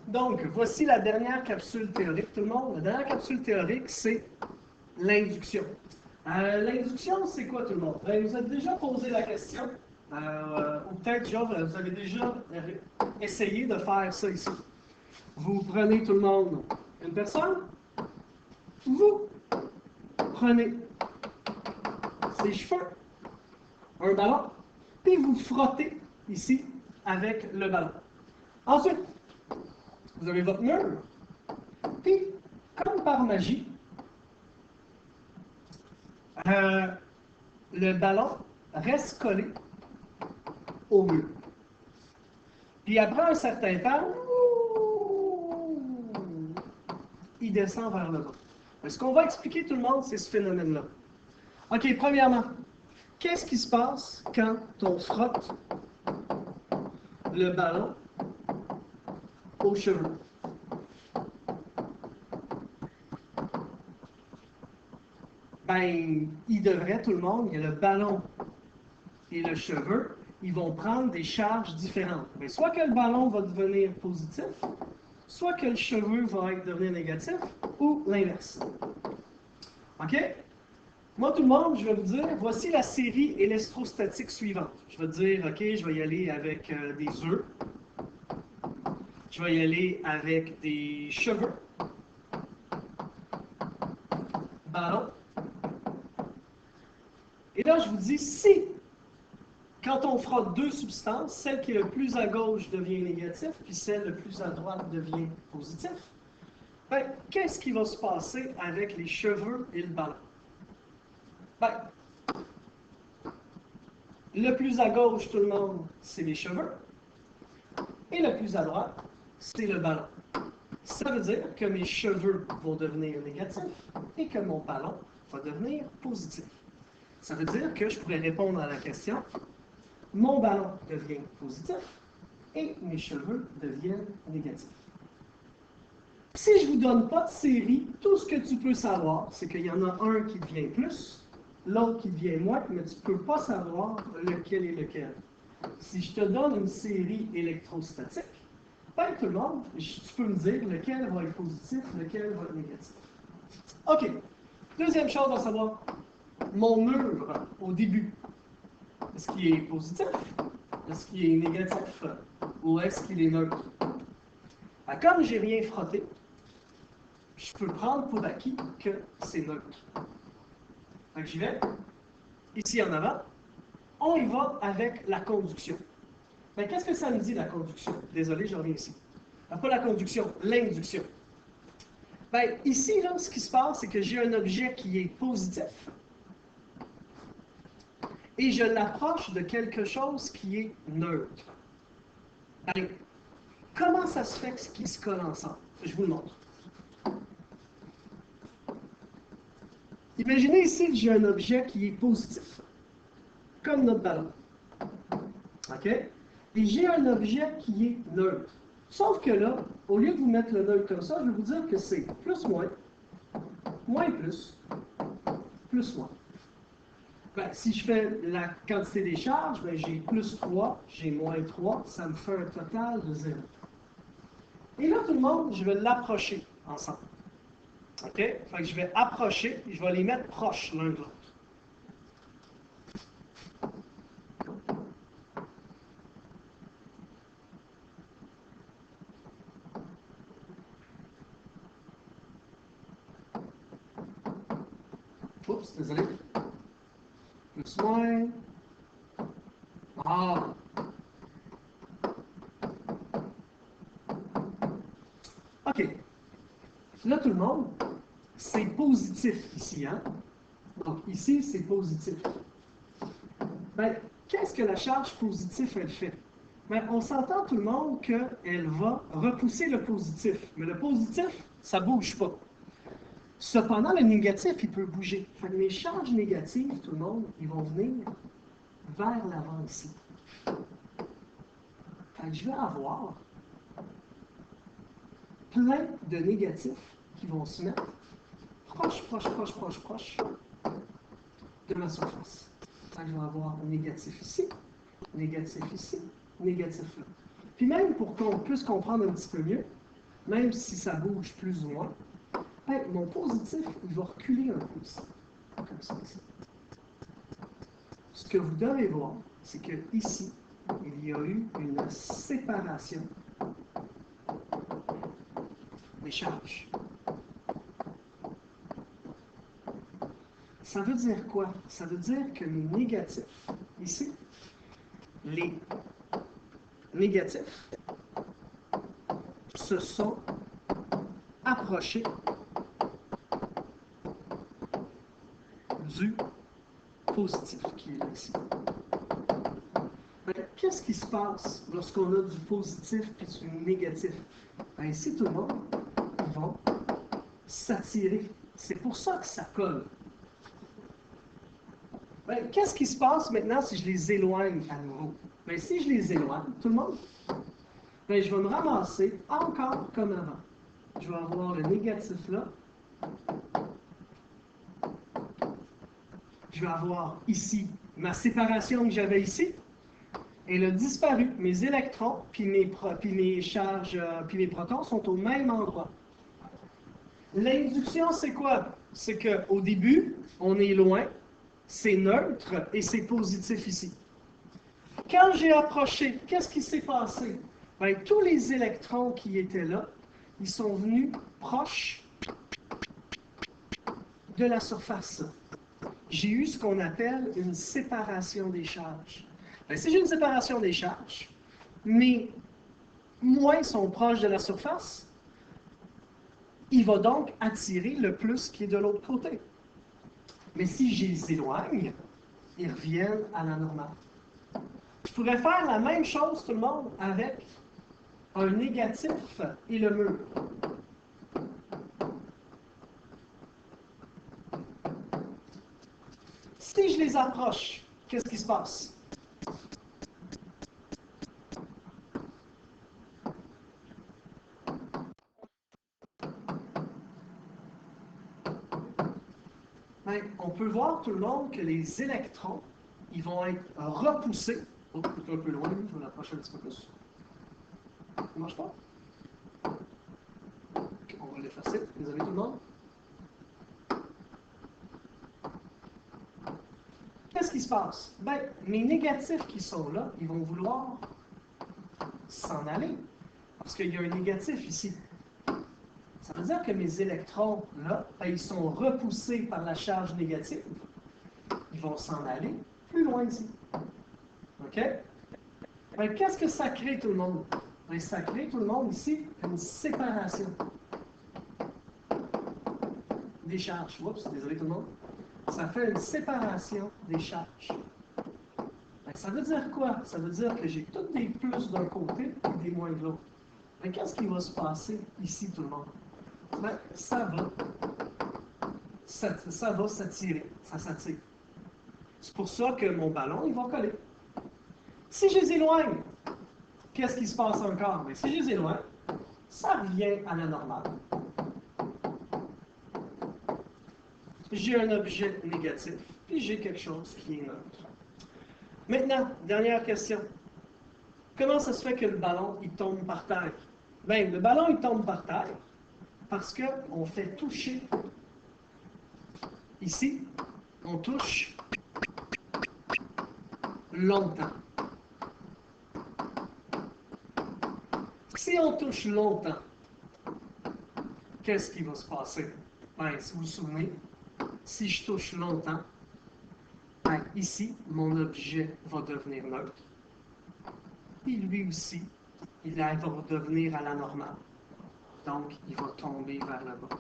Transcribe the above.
Donc, voici la dernière capsule théorique, tout le monde. La dernière capsule théorique, c'est l'induction. L'induction, c'est quoi, tout le monde? Bien, vous avez déjà posé la question, ou peut-être déjà, vous avez déjà essayé de faire ça ici. Vous prenez, tout le monde, une personne, vous prenez ses cheveux, un ballon, puis vous frottez ici avec le ballon. Ensuite, vous avez votre mur, puis, comme par magie, le ballon reste collé au mur. Puis après un certain temps, il descend vers le bas. Ce qu'on va expliquer tout le monde, c'est ce phénomène-là. OK, premièrement, qu'est-ce qui se passe quand on frotte le ballon aux cheveux? Ben, il devrait, tout le monde, il y a le ballon et le cheveu, ils vont prendre des charges différentes. Mais soit que le ballon va devenir positif, soit que le cheveu va devenir négatif, ou l'inverse. OK? Moi, tout le monde, je vais vous dire, voici la série électrostatique suivante. Je vais dire, OK, je vais y aller avec des œufs. Je vais y aller avec des cheveux. Ballon. Et là, je vous dis, si, quand on frotte deux substances, celle qui est le plus à gauche devient négatif, puis celle le plus à droite devient positif, ben, qu'est-ce qui va se passer avec les cheveux et le ballon? Ben, le plus à gauche, tout le monde, c'est les cheveux. Et le plus à droite, c'est le ballon. Ça veut dire que mes cheveux vont devenir négatifs et que mon ballon va devenir positif. Ça veut dire que je pourrais répondre à la question, mon ballon devient positif et mes cheveux deviennent négatifs. Si je ne vous donne pas de série, tout ce que tu peux savoir, c'est qu'il y en a un qui devient plus, l'autre qui devient moins, mais tu ne peux pas savoir lequel est lequel. Si je te donne une série électrostatique, ben, tout le monde, tu peux me dire lequel va être positif, lequel va être négatif. OK. Deuxième chose à savoir, mon mur, au début, est-ce qu'il est positif? Est-ce qu'il est négatif? Ou est-ce qu'il est neutre? Ben, comme je n'ai rien frotté, je peux prendre pour acquis que c'est neutre. Donc, j'y vais. Ici en avant, on y va avec la conduction. Mais qu'est-ce que ça me dit, la conduction? Désolé, je reviens ici. Pas la conduction, l'induction. Bien, ici, là, ce qui se passe, c'est que j'ai un objet qui est positif et je l'approche de quelque chose qui est neutre. Bien, comment ça se fait qu'ils se collent ensemble? Je vous le montre. Imaginez ici que j'ai un objet qui est positif, comme notre ballon. OK? Et j'ai un objet qui est neutre. Sauf que là, au lieu de vous mettre le neutre comme ça, je vais vous dire que c'est plus moins, moins plus, plus moins. Ben, si je fais la quantité des charges, ben, j'ai plus 3, j'ai moins 3, ça me fait un total de 0. Et là, tout le monde, je vais l'approcher ensemble. OK? Fait que je vais approcher et je vais les mettre proches l'un de l'autre. Oups, désolé. Plus moins. Ah! OK. Là, tout le monde, c'est positif ici, hein? Donc, ici, c'est positif. Bien, qu'est-ce que la charge positive, elle fait? Bien, on s'entend tout le monde qu'elle va repousser le positif. Mais le positif, ça ne bouge pas. Cependant, le négatif, il peut bouger. Fait que mes charges négatives, tout le monde, ils vont venir vers l'avant ici. Fait que je vais avoir plein de négatifs qui vont se mettre proche de ma surface. Fait que je vais avoir négatif ici, négatif ici, négatif là. Puis même pour qu'on puisse comprendre un petit peu mieux, même si ça bouge plus ou moins, ben, mon positif, il va reculer un peu ici, comme ça ici. Ce que vous devez voir, c'est que ici, il y a eu une séparation des charges. Ça veut dire quoi? Ça veut dire que mes négatifs, ici, les négatifs se sont approchés du positif qui est là ici. Qu'est-ce qui se passe lorsqu'on a du positif et du négatif? Ben, ici, tout le monde, ils vont s'attirer. C'est pour ça que ça colle. Ben, qu'est-ce qui se passe maintenant si je les éloigne à nouveau? Ben, si je les éloigne, tout le monde, ben, je vais me ramasser encore comme avant. Je vais avoir le négatif là. Je vais avoir ici ma séparation que j'avais ici. Elle a disparu. Mes électrons puis mes charges puis mes protons sont au même endroit. L'induction, c'est quoi? C'est qu'au début, on est loin, c'est neutre et c'est positif ici. Quand j'ai approché, qu'est-ce qui s'est passé? Bien, tous les électrons qui étaient là, ils sont venus proches de la surface. J'ai eu ce qu'on appelle une séparation des charges. Bien, si j'ai une séparation des charges, mais moins sont proches de la surface, il va donc attirer le plus qui est de l'autre côté. Mais si je les éloigne, ils reviennent à la normale. Je pourrais faire la même chose, tout le monde, avec un négatif et le mur. Si je les approche, qu'est-ce qui se passe? Bien, on peut voir tout le monde que les électrons, ils vont être repoussés. Oh, c'est un peu loin, je vais l'approcher un petit peu plus. Ça ne marche pas? Okay, on va l'effacer. Désolé tout le monde. Qu'est-ce qui se passe? Bien, mes négatifs qui sont là, ils vont vouloir s'en aller. Parce qu'il y a un négatif ici. Ça veut dire que mes électrons, là, ben, ils sont repoussés par la charge négative. Ils vont s'en aller plus loin ici. OK? Ben, qu'est-ce que ça crée, tout le monde? Ben, ça crée, tout le monde, ici, une séparation des charges. Oups, désolé tout le monde. Ça fait une séparation des charges. Ben, ça veut dire quoi? Ça veut dire que j'ai tous des plus d'un côté et des moins de l'autre. Ben, qu'est-ce qui va se passer ici, tout le monde? Ben, ça va s'attirer. Ça s'attire. C'est pour ça que mon ballon, il va coller. Si je les éloigne, qu'est-ce qui se passe encore? Mais si je les éloigne, ça revient à la normale. J'ai un objet négatif, puis j'ai quelque chose qui est neutre. Maintenant, dernière question. Comment ça se fait que le ballon, il tombe par terre? Bien, le ballon, il tombe par terre parce qu'on fait toucher. Ici, on touche longtemps. Si on touche longtemps, qu'est-ce qui va se passer? Bien, si vous vous souvenez, si je touche longtemps, bien, ici, mon objet va devenir neutre. Puis lui aussi, il va redevenir à la normale. Donc, il va tomber vers le bas.